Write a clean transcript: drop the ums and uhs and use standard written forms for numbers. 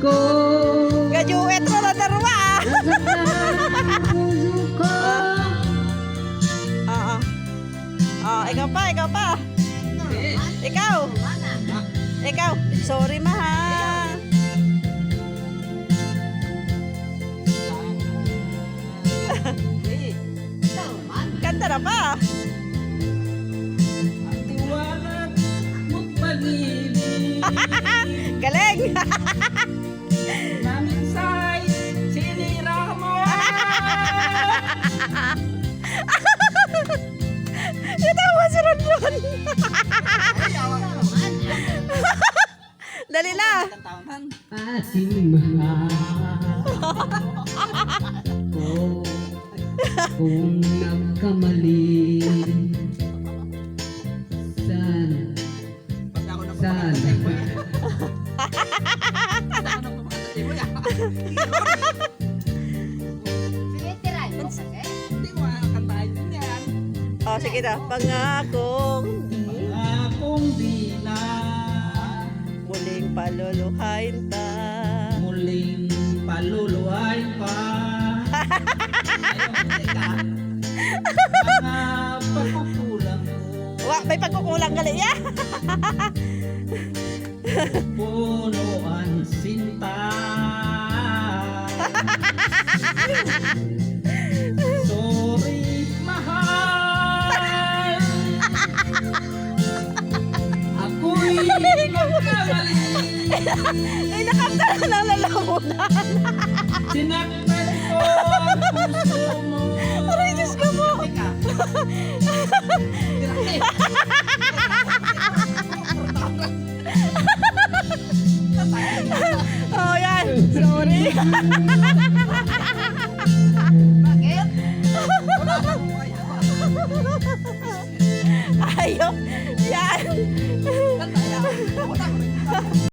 ko. Gajuet mo na tarwa ah. Nasaktan ang puso ko. Ikaw pa, ikaw pa. Ikaw. Ikaw. Sorry mahal. Kanta na pa. Ang tiwalag mo't pag-ibig Galing. namin sa'y sinira mo. Natawa si Ronron. Dali na. Ating mahal ko. Kung nagkamali, sana Hindi ko makakantahin din yan. Oh, sige na. Pangakong Akong di na muling paluluhain ta. muling paluluhain pa. Ayun, teka. Mga pagkukulang mo, Wa, may pagkukulang gali ya. punuan sinta. Sorry, mahal. Ako'y nagkamali. Ay, nakamta na ng lalamunan. Sinaktan ko ang puso mo. Aray, Diyos ko po. Teka. Oh, yan. Sorry. Bakit? Ayaw. Yan.